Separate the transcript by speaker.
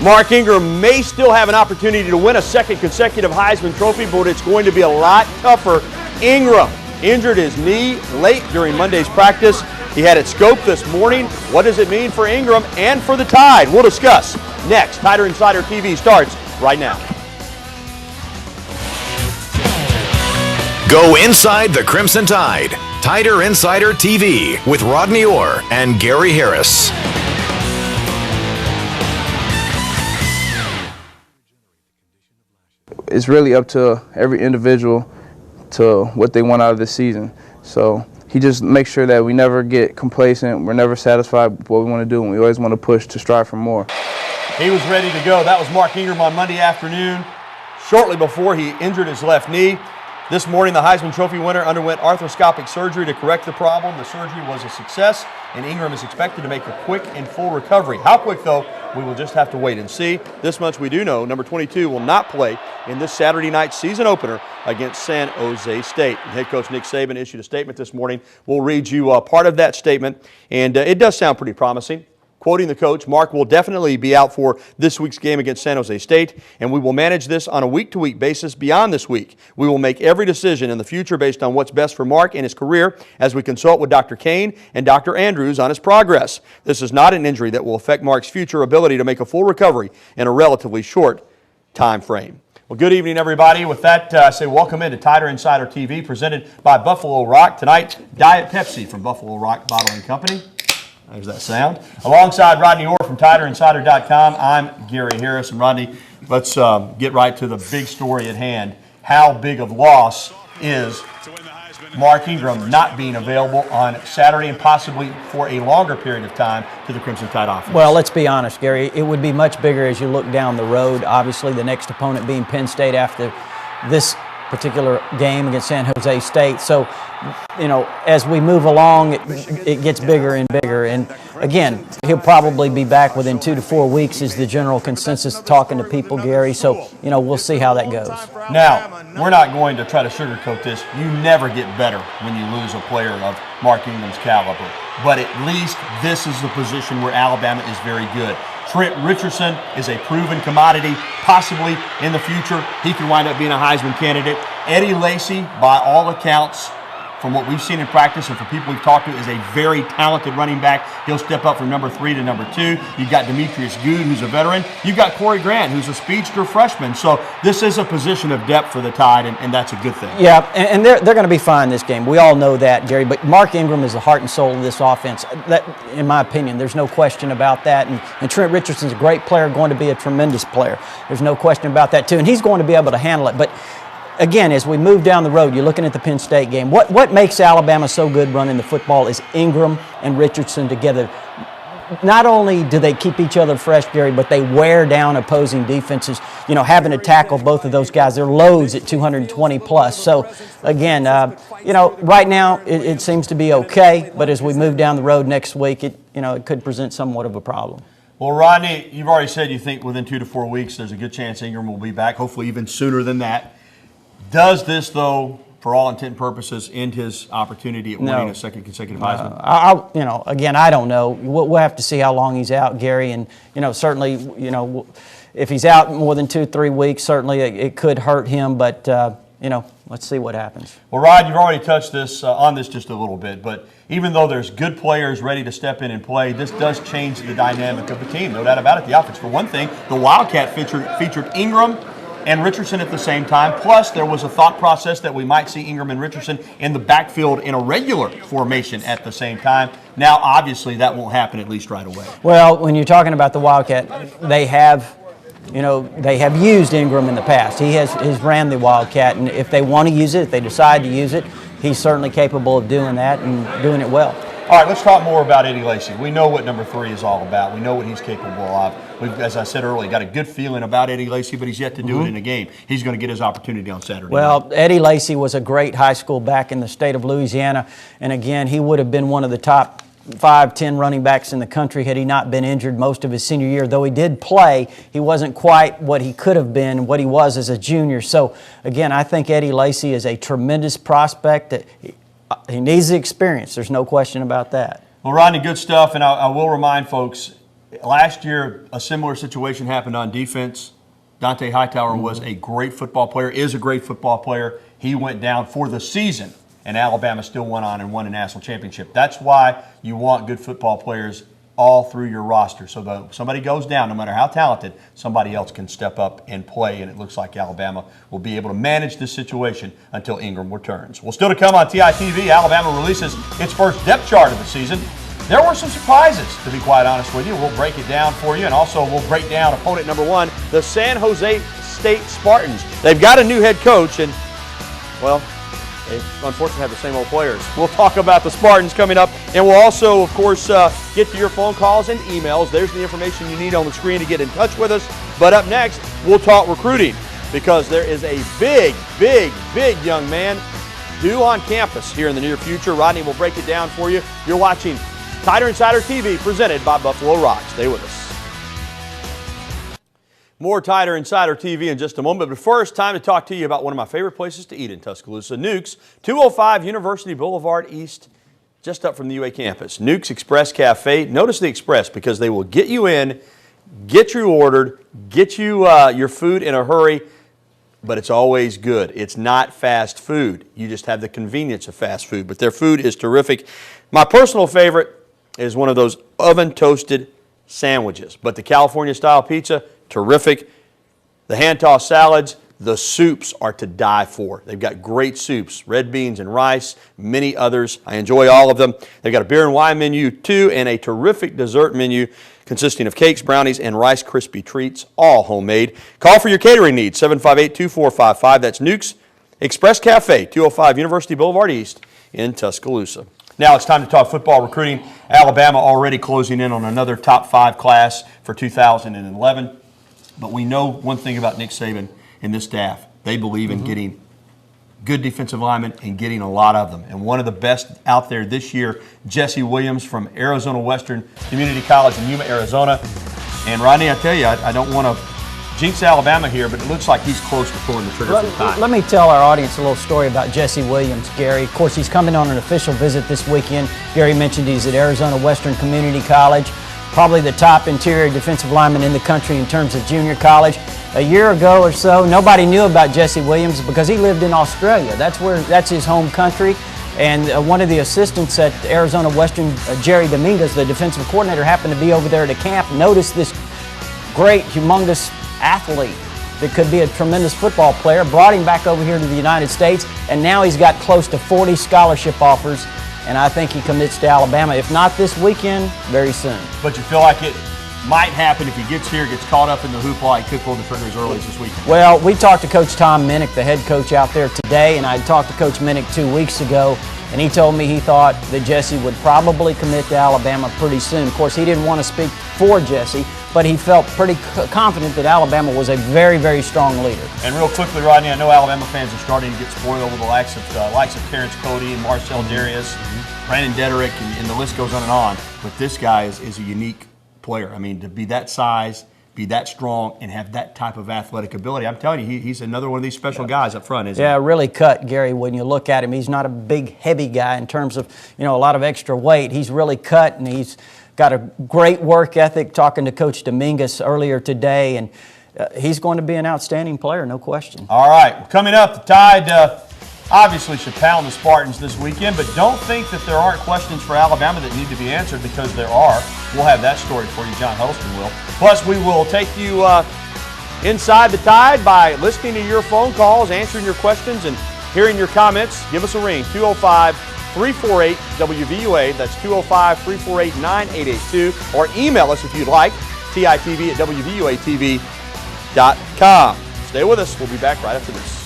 Speaker 1: Mark Ingram may still have an opportunity to win a second consecutive Heisman Trophy, but it's going to be a lot tougher. Ingram injured his knee late during Monday's practice. He had it scoped this morning. What does it mean for Ingram and for the Tide? We'll discuss next. Tider Insider TV starts right now.
Speaker 2: Go inside the Crimson Tide. Tider Insider TV with Rodney Orr and Gary Harris.
Speaker 3: It's really up to every individual to what they want out of this season. So he just makes sure that we never get complacent. We're never satisfied with what we want to do, and we always want to push to strive for more.
Speaker 1: He was ready to go. That was Mark Ingram on Monday afternoon, shortly before he injured his left knee. This morning, the Heisman Trophy winner underwent arthroscopic surgery to correct the problem. The surgery was a success, and Ingram is expected to make a quick and full recovery. How quick, though, we will just have to wait and see. This much we do know, number 22 will not play in this Saturday night season opener against San Jose State. And head coach Nick Saban issued a statement this morning. We'll read you part of that statement, and it does sound pretty promising. Quoting the coach, Mark will definitely be out for this week's game against San Jose State, and we will manage this on a week-to-week basis beyond this week. We will make every decision in the future based on what's best for Mark and his career as we consult with Dr. Kane and Dr. Andrews on his progress. This is not an injury that will affect Mark's future ability to make a full recovery in a relatively short time frame. Well, good evening, everybody. With that, I say welcome into Tider Insider TV, presented by Buffalo Rock. Tonight, Diet Pepsi from Buffalo Rock Bottling Company. There's that sound. Alongside Rodney Orr from TiderInsider.com, I'm Gary Harris. And Rodney, let's get right to the big story at hand. How big of loss is Mark Ingram not being available on Saturday and possibly for a longer period of time to the Crimson Tide offense?
Speaker 4: Well, let's be honest, Gary. It would be much bigger as you look down the road. Obviously, the next opponent being Penn State after this particular game against San Jose State. So, you know, as we move along, it gets bigger and bigger. And again, he'll probably be back within 2 to 4 weeks is the general consensus talking to people, Gary. So, you know, we'll see how that goes.
Speaker 1: Now, we're not going to try to sugarcoat this. You never get better when you lose a player of Mark Ingram's caliber. But at least this is the position where Alabama is very good. Trent Richardson is a proven commodity. Possibly in the future, he could wind up being a Heisman candidate. Eddie Lacy, by all accounts, from what we've seen in practice and from people we've talked to, is a very talented running back. He'll step up from number 3 to number 2. You've got Demetrius Good, who's a veteran. You've got Corey Grant, who's a speedster freshman. So this is a position of depth for the Tide, and that's a good thing.
Speaker 4: Yeah, and they're going to be fine this game. We all know that, Gary. But Mark Ingram is the heart and soul of this offense. That, in my opinion, there's no question about that. And Trent Richardson's a great player, going to be a tremendous player. There's no question about that, too. And he's going to be able to handle it. But again, as we move down the road, you're looking at the Penn State game. What makes Alabama so good running the football is Ingram and Richardson together. Not only do they keep each other fresh, Gary, but they wear down opposing defenses. You know, having to tackle both of those guys, they're loads at 220 plus. So, again, you know, right now it seems to be okay, but as we move down the road next week, it could present somewhat of a problem.
Speaker 1: Well, Rodney, you've already said you think within 2 to 4 weeks there's a good chance Ingram will be back, hopefully even sooner than that. Does this, though, for all intent and purposes, end his opportunity at winning a second consecutive Heisman?
Speaker 4: Again, I don't know. We'll have to see how long he's out, Gary. And, certainly, if he's out more than 2-3 weeks, certainly it could hurt him. But, let's see what happens.
Speaker 1: Well, Rod, you've already touched on this just a little bit. But even though there's good players ready to step in and play, this does change the dynamic of the team. No doubt about it. The offense, for one thing, the Wildcat featured Ingram and Richardson at the same time. Plus, there was a thought process that we might see Ingram and Richardson in the backfield in a regular formation at the same time. Now, obviously, that won't happen at least right away.
Speaker 4: Well, when you're talking about the Wildcat, they have used Ingram in the past. He has ran the Wildcat, and if they want to use it, if they decide to use it, he's certainly capable of doing that and doing it well.
Speaker 1: All right, let's talk more about Eddie Lacy. We know what number 3 is all about. We know what he's capable of. We've, as I said earlier, got a good feeling about Eddie Lacy, but he's yet to do it in a game. He's going to get his opportunity on Saturday
Speaker 4: Well,
Speaker 1: night.
Speaker 4: Eddie Lacy was a great high school back in the state of Louisiana, and again, he would have been one of the top 5-10 running backs in the country had he not been injured most of his senior year. Though he did play, he wasn't quite what he could have been, what he was as a junior. So, again, I think Eddie Lacy is a tremendous prospect. He needs the experience. There's no question about that.
Speaker 1: Well, Rodney, good stuff, and I will remind folks, Last year, a similar situation happened on defense. Dante Hightower was a great football player, is a great football player. He went down for the season, and Alabama still went on and won a national championship. That's why you want good football players all through your roster. So if somebody goes down, no matter how talented, somebody else can step up and play, and it looks like Alabama will be able to manage this situation until Ingram returns. Well, still to come on TITV, Alabama releases its first depth chart of the season. There were some surprises, to be quite honest with you. We'll break it down for you, and also we'll break down opponent number 1, the San Jose State Spartans. They've got a new head coach, and, well, they unfortunately have the same old players. We'll talk about the Spartans coming up, and we'll also, of course, get to your phone calls and emails. There's the information you need on the screen to get in touch with us. But up next, we'll talk recruiting, because there is a big young man due on campus here in the near future. Rodney will break it down for you. You're watching Tider Insider TV, presented by Buffalo Rock. Stay with us. More Tider Insider TV in just a moment, but first, time to talk to you about one of my favorite places to eat in Tuscaloosa, Nuke's, 205 University Boulevard East, just up from the UA campus. Nuke's Express Cafe. Notice the Express, because they will get you in, get you ordered, get you your food in a hurry, but it's always good. It's not fast food. You just have the convenience of fast food, but their food is terrific. My personal favorite is one of those oven-toasted sandwiches, but the California-style pizza, terrific. The hand-tossed salads, the soups are to die for. They've got great soups, red beans and rice, many others. I enjoy all of them. They've got a beer and wine menu, too, and a terrific dessert menu consisting of cakes, brownies, and Rice Krispie treats, all homemade. Call for your catering needs, 758-2455. That's Nuke's Express Cafe, 205 University Boulevard East in Tuscaloosa. Now it's time to talk football recruiting. Alabama already closing in on another top 5 class for 2011. But we know one thing about Nick Saban and this staff. They believe in getting good defensive linemen and getting a lot of them. And one of the best out there this year, Jesse Williams from Arizona Western Community College in Yuma, Arizona. And Rodney, I tell you, I don't want to jinx Alabama here, but it looks like he's close to pulling the trigger from time.
Speaker 4: Let me tell our audience a little story about Jesse Williams, Gary. Of course, he's coming on an official visit this weekend. Gary mentioned he's at Arizona Western Community College, probably the top interior defensive lineman in the country in terms of junior college. A year ago or so, nobody knew about Jesse Williams because he lived in Australia. That's his home country. And one of the assistants at Arizona Western, Jerry Dominguez, the defensive coordinator, happened to be over there at a camp, noticed this great, humongous athlete that could be a tremendous football player, brought him back over here to the United States, and now he's got close to 40 scholarship offers, and I think he commits to Alabama, if not this weekend, very soon.
Speaker 1: But you feel like it might happen if he gets here, gets caught up in the hoopla, he could pull the trigger as early as this weekend.
Speaker 4: Well, we talked to Coach Tom Minnick, the head coach out there today, and I talked to Coach Minnick 2 weeks ago, and he told me he thought that Jesse would probably commit to Alabama pretty soon. Of course, he didn't want to speak for Jesse, but he felt pretty confident that Alabama was a very, very strong leader.
Speaker 1: And real quickly, Rodney, I know Alabama fans are starting to get spoiled with the likes of Terrence Cody and Marcel Darius, Brandon Dederick, and the list goes on and on. But this guy is a unique player. I mean, to be that size, be that strong, and have that type of athletic ability, I'm telling you, he's another one of these special guys up front, isn't he?
Speaker 4: Yeah, really cut, Gary, when you look at him. He's not a big, heavy guy in terms of, a lot of extra weight. He's really cut, and he's got a great work ethic, talking to Coach Dominguez earlier today, and he's going to be an outstanding player, no question.
Speaker 1: All right, coming up, the Tide obviously should pound the Spartans this weekend, but don't think that there aren't questions for Alabama that need to be answered, because there are. We'll have that story for you, John Huddleston will. Plus, we will take you inside the Tide by listening to your phone calls, answering your questions, and hearing your comments. Give us a ring, 205-348-WVUA. That's 205-348-9882. Or email us if you'd like, TITV@WVUATV.com. Stay with us. We'll be back right after this.